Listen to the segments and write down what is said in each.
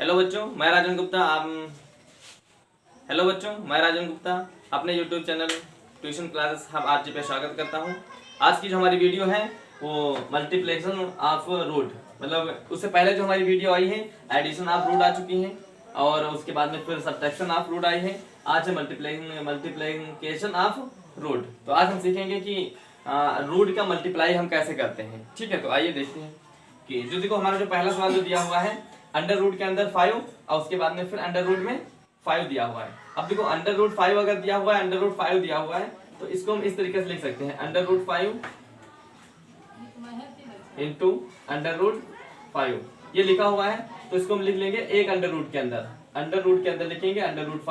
Hello बच्चों, मैं राजन गुप्ता। अपने YouTube channel tuition classes hub RG पे स्वागत करता हूं। आज की जो हमारी वीडियो है वो मल्टीप्लिकेशन ऑफ रूट, मतलब उससे पहले जो हमारी वीडियो आई है एडिशन ऑफ रूट आ चुकी है और उसके बाद में फिर सब्ट्रैक्शन ऑफ रूट आई है। आज है मल्टीप्लिकेशन ऑफ रूट। तो आज हम सीखेंगे कि रूट का मल्टीप्लाई हम कैसे करते हैं। ठीक है, तो आइए देखते हैं कि जो देखो हमारा जो पहला सवाल जो दिया हुआ है अंडर रूट के अंदर 5 और उसके बाद में फिर अंडर रूट में 5 दिया हुआ है। अब देखो अंडर रूट 5 अगर दिया हुआ है, अंडर रूट 5 दिया हुआ है तो इसको हम इस तरीके से लिख सकते हैं, under root 5 into under root 5 ये लिखा हुआ है। तो इसको हम लिख लेंगे एक अंडर रूट के अंदर लिखेंगे अंडर रूट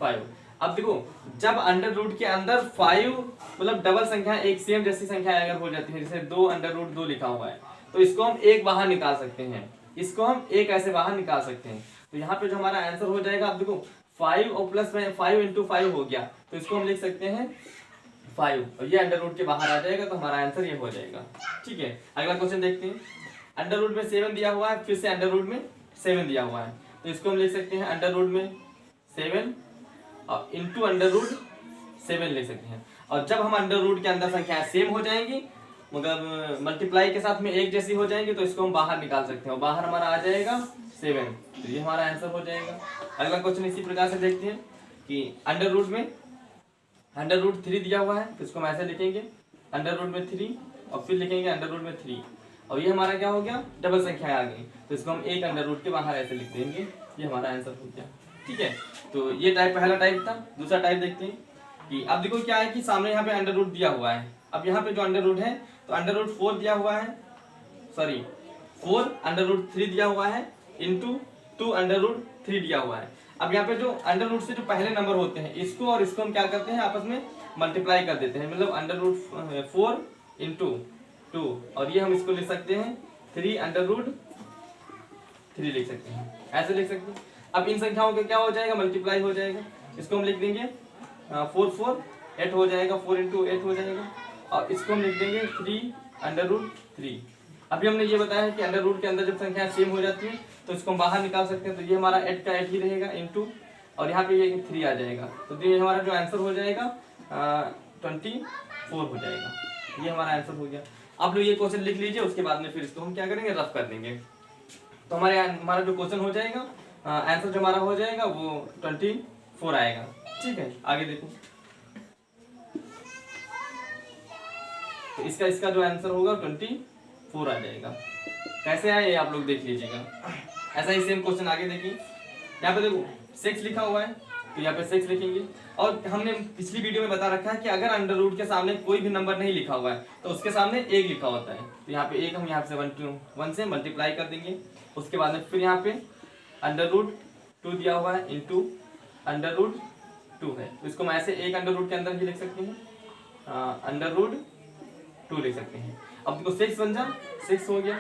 5। अब देखो जब अंडर रूट के अंदर 5 मतलब डबल संख्या एक सेम जैसी संख्या अगर हो जाती है, जैसे 2 अंडर रूट 2 लिखा हुआ है तो इसको हम एक बाहर निकाल सकते हैं, इसको हम एक ऐसे बाहर निकाल सकते हैं। तो यहाँ पे जो हमारा आंसर हो जाएगा, अब देखो 5 और प्लस में 5 इंटू 5 हो गया तो इसको हम लिख सकते हैं 5 और ये अंडर रूट के बाहर आ जाएगा तो हमारा आंसर ये हो जाएगा। ठीक है, अगला क्वेश्चन देखते हैं। अंडर रूट में 7 दिया हुआ है, फिर से अंडर रूट में 7 दिया हुआ है तो इसको हम लिख सकते हैं अंडर रूट में 7 और इंटू अंडर रूट 7 लिख सकते हैं। और जब हम अंडर रूट के अंदर संख्या सेम हो जाएंगी मतलब मल्टीप्लाई के साथ में एक जैसी हो जाएंगी तो इसको हम बाहर निकाल सकते हैं और बाहर हमारा आ जाएगा 7, तो ये हमारा आंसर हो जाएगा। अगला क्वेश्चन इसी प्रकार से देखते हैं कि अंडर रूट 3 दिया हुआ है तो इसको हम ऐसे लिखेंगे अंडर रूट में 3 और फिर लिखेंगे अंडर रूट में 3 और ये हमारा क्या हो गया, डबल संख्या आ गई तो इसको हम एक अंडर रूट के बाहर ऐसे लिख देंगे, ये हमारा आंसर हो गया। ठीक है, तो ये पहला टाइप था। दूसरा टाइप देखते हैं कि अब देखो क्या है कि सामने यहाँ पे अंडर रूट दिया हुआ है। अब यहाँ पे जो अंडर रूट है तो अंडर रूट 4 दिया हुआ है, 4 अंडर रूट 3 दिया हुआ है इंटू 2 अंडर रूट 3 दिया हुआ है। अब यहाँ पे जो अंडर रूट से जो पहले नंबर होते हैं इसको और इसको हम क्या करते हैं आपस में मल्टीप्लाई कर देते हैं, मतलब अंडर रूट 4 इंटू 2 और ये हम इसको लिख सकते हैं 3 अंडर रूट 3 लिख सकते हैं, ऐसे लिख सकते हैं। अब इन संख्याओं का क्या हो जाएगा, मल्टीप्लाई हो जाएगा। इसको हम लिख देंगे 4 4 8 हो जाएगा, 4 इंटू 8 हो जाएगा और इसको हम लिख देंगे 3 अंडर रूट 3। अभी हमने ये बताया है कि अंडर रूट के अंदर जब संख्या सेम हो जाती है तो इसको हम बाहर निकाल सकते हैं, तो ये हमारा 8 का 8 ही रहेगा इंटू और यहाँ पे ये 3 आ जाएगा तो ये हमारा जो आंसर हो जाएगा 24 हो जाएगा। ये हमारा आंसर हो गया। आप लोग ये क्वेश्चन लिख लीजिए, उसके बाद में फिर इसको हम क्या करेंगे, रफ कर देंगे। तो हमारा जो क्वेश्चन हो जाएगा आंसर जो हमारा हो जाएगा वो 24 आएगा। ठीक है, आगे देखो तो इसका जो आंसर होगा 24 आ जाएगा। कैसे आए ये आप लोग देख लीजिएगा। ऐसा ही सेम क्वेश्चन आगे देखिए, यहाँ पे देखो 6 लिखा हुआ है तो यहाँ पे 6 लिखेंगे और हमने पिछली वीडियो में बता रखा है कि अगर अंडर रूट के सामने कोई भी नंबर नहीं लिखा हुआ है तो उसके सामने 1 लिखा होता है, तो यहाँ पे 1 हम यहाँ से 1 से मल्टीप्लाई कर देंगे। उसके बाद में फिर यहाँ पे अंडर रूट 2 दिया हुआ है इंटू अंडर रूट 2 है तो इसको हम ऐसे एक अंडर रूट के अंदर भी लिख सकते हैं, अंडर रूट 2 लिख सकते हैं। अब देखो 6 बन जा, 6 हो गया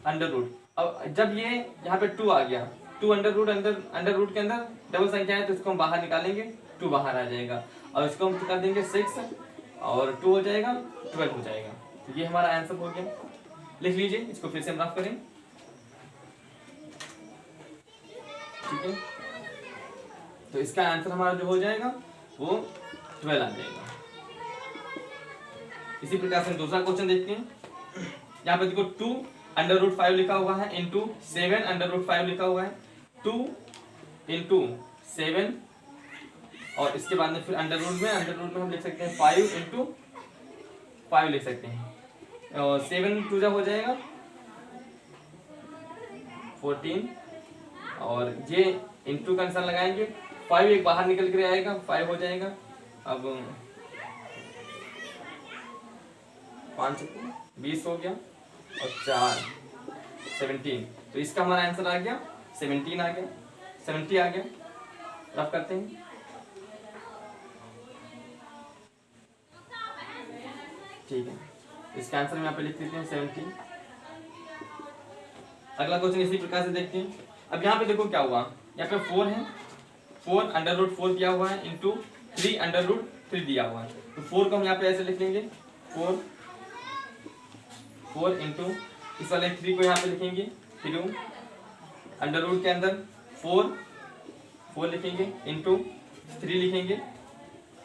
अंडर रूट। अब जब ये यहाँ पे 2 आ गया, 2 अंडर रूट के अंदर डबल संख्या है तो इसको हम बाहर निकालेंगे, 2 बाहर आ जाएगा और इसको हम कर देंगे 6 और 2 हो जाएगा 12 हो जाएगा। तो ये हमारा आंसर हो गया। लिख लीजिए, इसको फिर से हम रफ करें। ठीक है, तो इसका आंसर हमारा जो हो जाएगा वो 12 आ जाएगा। इसी प्रकार से दूसरा क्वेश्चन देखते हैं। यहाँ पे देखो 2 अंडर रूट 5 लिखा हुआ है इंटू 7 अंडर रूट 5 लिखा हुआ है, 2 इंटू 7 और इसके बाद में फिर अंडर रूट में हम लिख सकते हैं 5 इंटू 5 लिख सकते हैं और 7 2 जा हो जाएगा 14 और ये इंटू का निशान लगाएंगे, 5 एक बाहर निकल कर आएगा 5 हो जाएगा। अब 5 20 हो गया और 4 17 तो इसका हमारा आंसर आ गया 17 आ गया, 70 आ गया। रफ करते हैं। ठीक है, इसका आंसर हम यहाँ पे लिख देते हैं 70। अगला क्वेश्चन इसी प्रकार से देखते हैं। अब यहाँ पे देखो क्या हुआ, यहाँ पे 4 है, 4 अंडर रूट 4 दिया हुआ है इंटू 3 अंडर रूट 3 दिया हुआ है तो 4 को हम यहाँ पे ऐसे लिख लेंगे 4 इंटू इस वाले 3 को यहाँ पे लिखेंगे 3 अंडर रूट के अंदर 4 लिखेंगे इंटू 3 लिखेंगे,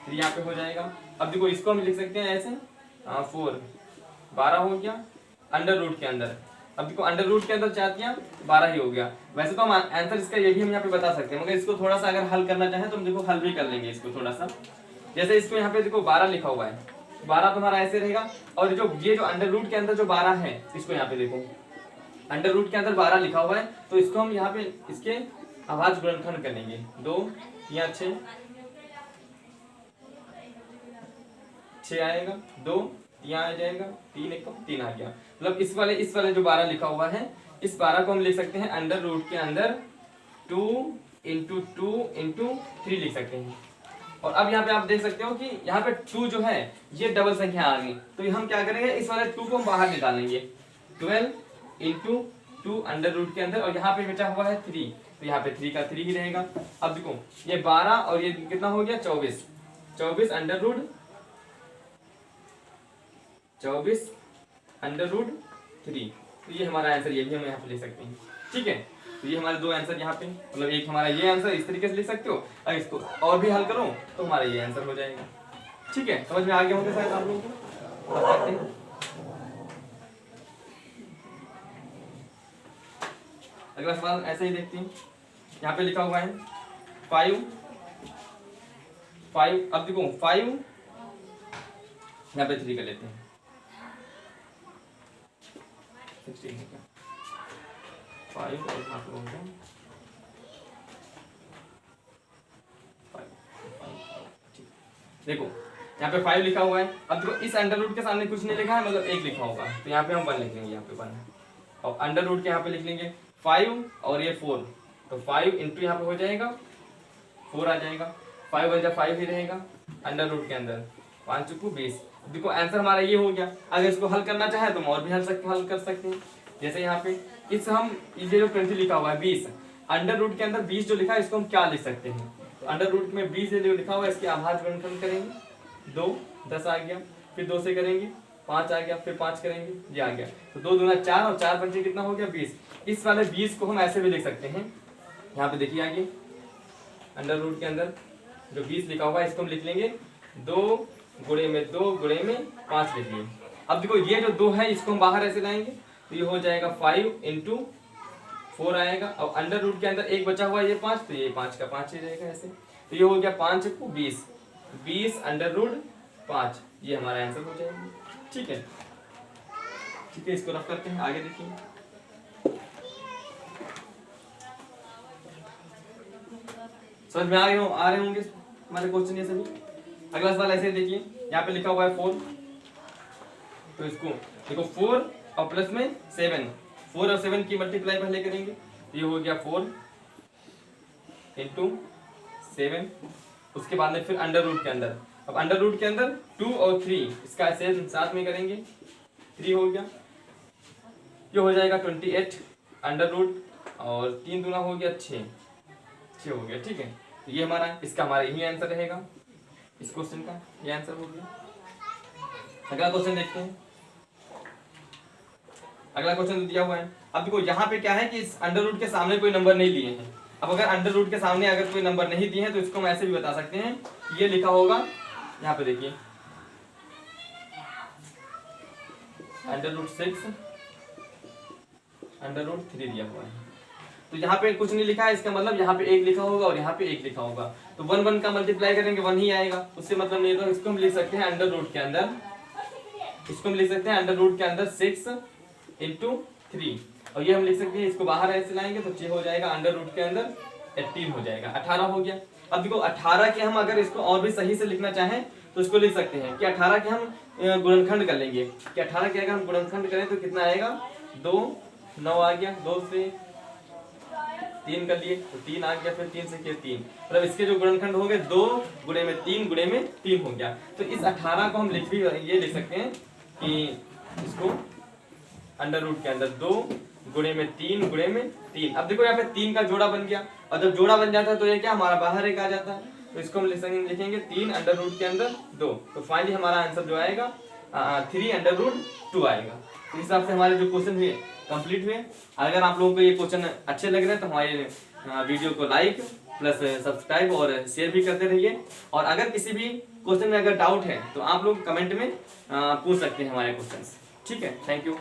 3 यहाँ पे हो जाएगा। अब देखो इसको हम लिख सकते हैं ऐसे 4 12 हो गया अंडर रूट के अंदर। अब देखो अंडर रूट के अंदर 4 किया 12 ही हो गया। वैसे तो हम आंसर इसका ये भी हम यहाँ पे बता सकते हैं, मगर इसको थोड़ा सा अगर हल करना चाहें तो हम देखो हल भी कर लेंगे इसको थोड़ा सा। जैसे इसको यहाँ पे देखो 12 लिखा हुआ है, 12 तुम्हारा ऐसे रहेगा, और ये जो अंडर रूट के अंदर जो 12 है, इसको यहाँ पे देखो अंडर रूट के अंदर 12 लिखा हुआ है, तो इसको हम यहाँ पे इसके अभाज्य गुणनखंड करेंगे। 2 यहाँ 6 आएगा, 2 यहाँ आ जाएगा, 3 1 3 आ गया। मतलब इस वाले जो 12 लिखा हुआ है, इस 12 को हम लिख सकते हैं अंडर रूट के अंदर 2 इंटू 2 इंटू 3 लिख सकते हैं। और अब यहाँ पे आप देख सकते हो कि यहाँ पे 2 जो है ये डबल संख्या आ गई, तो हम क्या करेंगे, इस वाले 2 को हम बाहर निकालेंगे। 12 इंटू 2 अंडर रूट के अंदर, और यहाँ पे बचा हुआ है 3, तो यहाँ पे 3 का 3 ही रहेगा। अब देखो ये 12 और ये कितना हो गया 24 अंडर रूट 3, तो ये हमारा आंसर, ये भी हम यहाँ पे ले सकते हैं। ठीक है, तो ये हमारे 2 आंसर यहाँ पे, मतलब एक हमारा ये आंसर इस तरीके से लिख सकते हो, और इसको और भी हल करो तो हमारा ये आंसर हो जाएगा। ठीक है, समझ में आ गया होंगे शायद आप लोगों को। अब करते हैं अगला सवाल, ऐसे ही देखते हैं। यहाँ पे लिखा हुआ है 5। अब देखो 5 यहाँ पे 3 कर लेते हैं, 16 है क्या, 5 और यहाँ पे होगा 5। देखो यहाँ पे 5 लिखा हुआ है। अब देखो इस अंडर रूट के सामने कुछ नहीं लिखा है, मतलब 1 लिखा होगा, तो यहाँ पे हम 1 लिखेंगे, यहाँ पे 1, और अंडर रूट के यहाँ पे लिख लेंगे 5 और ये 4, तो 5 इंटू यहाँ पे हो जाएगा 4 आ जाएगा, 5 बचा 5 ही रहेगा अंडर रूट के अंदर, 5 चुकू 20। देखो आंसर हमारा ये हो गया। अगर इसको हल करना चाहे तो हम और भी हल कर सकते हैं। जैसे यहाँ पे इस हम ये जो 20 लिखा हुआ है 20, अंडर रूट के अंदर 20 जो लिखा है, इसको हम क्या लिख सकते हैं, तो अंडर रूट में 20 जो लिखा हुआ है, इसके अभाज्य गुणनखंड करेंगे। 2 10 आ गया, फिर 2 से करेंगे 5 आ गया, फिर 5 करेंगे, ये आ गया, तो 2 दूना 4 और 4 पंचे कितना हो गया 20। इस वाले 20 को हम ऐसे भी लिख सकते हैं, यहाँ पे देखिए आगे अंडर रूट के अंदर जो 20 लिखा हुआ है, इसको हम लिख लेंगे 2 गुणे में 2 गुणे में 5 लिख लिए। अब देखो ये जो 2 है, इसको हम बाहर ऐसे लाएंगे, तो ये हो जाएगा 5 इंटू 4 आएगा, और अंडर रूट के अंदर 1 बचा हुआ है, ये 5, तो ये 5 का 5 ही रहेगा ऐसे, तो ये हो गया 5 को 20 अंडर रूट 5, ये हमारा आंसर हो जाएगा। ठीक है, इसको रफ करते हैं, आगे देखिए। समझ में आ रहे होंगे हमारे क्वेश्चन ये सभी। अगला सवाल ऐसे देखिए, यहाँ पे लिखा हुआ है 4, तो इसको देखो 4 और प्लस में 7, 4 और 7 की मल्टीप्लाई पहले करेंगे, तो ये हो गया 4 इंटू 7, उसके बाद में फिर अंडर रूट के अंदर, अब अंडर रूट के अंदर 2 और 3, इसका साथ में करेंगे, 3 हो गया, ये हो जाएगा 28 अंडर रूट, और 3 दूना हो गया 6 हो गया। ठीक है, तो ये हमारा यही आंसर रहेगा इस क्वेश्चन का, ये आंसर हो गया। अगला क्वेश्चन देखते हैं। अगला क्वेश्चन दिया हुआ है, अब देखो यहाँ पे क्या है कि इस अंडर रूट के सामने कोई नंबर नहीं लिए हैं। अब अगर अंडर रूट के सामने अगर कोई नंबर नहीं दिए हैं, तो इसको हम ऐसे भी बता सकते हैं कि ये लिखा होगा, यहाँ पे देखिए अंडर रूट 6 अंडर रूट 3 दिया हुआ है, तो यहाँ पे कुछ नहीं लिखा है, इसका मतलब यहाँ पे 1 लिखा होगा और यहाँ पे 1 लिखा होगा, तो 1 1 का मल्टीप्लाई करेंगे 1 ही आएगा, उससे मतलब नहीं, तो इसको हम लिख सकते हैं अंडर रूट के अंदर, इसको हम लिख सकते हैं अंडर रूट के अंदर 6 इंटू 3, और ये हम लिख सकते हैं, इसको बाहर ऐसे लाएंगे तो ये हो जाएगा अंडर रूट के अंदर 18 हो जाएगा, 18 हो गया। अब देखो 18 के हम अगर इसको और भी सही से लिखना चाहें तो इसको लिख सकते हैं कि 18 के हम गुणनखंड कर लेंगे, कि 18 के अगर हम गुणनखंड करें तो कितना आएगा, 2 9 आ गया, 2 से 3 कर लिए तो 3 आ गया, फिर 3 से किया 3, मतलब इसके जो गुणनखंड हो गए 2 गुणे में 3 गुणे में 3 हो गया। तो इस 18 को हम ये लिख सकते हैं कि इसको अंडर रूट के अंदर 2 गुणे में 3 गुणे में 3। अब देखो यहाँ पे 3 का जोड़ा बन गया, और जब जोड़ा बन जाता है तो ये क्या हमारा बाहर एक आ जाता है, तो इसको हम लिखेंगे 3 अंडर रूट के अंदर 2, तो फाइनली हमारा आंसर जो आएगा 3√2 आएगा। तो इस हिसाब से हमारे जो क्वेश्चन हुए कंप्लीट हुए। अगर आप लोगों को ये क्वेश्चन अच्छे लग रहे हैं तो हमारे वीडियो को लाइक प्लस सब्सक्राइब और शेयर भी करते रहिए। और अगर किसी भी क्वेश्चन में अगर डाउट है तो आप लोग कमेंट में पूछ सकते हैं हमारे क्वेश्चंस। ठीक है, थैंक यू।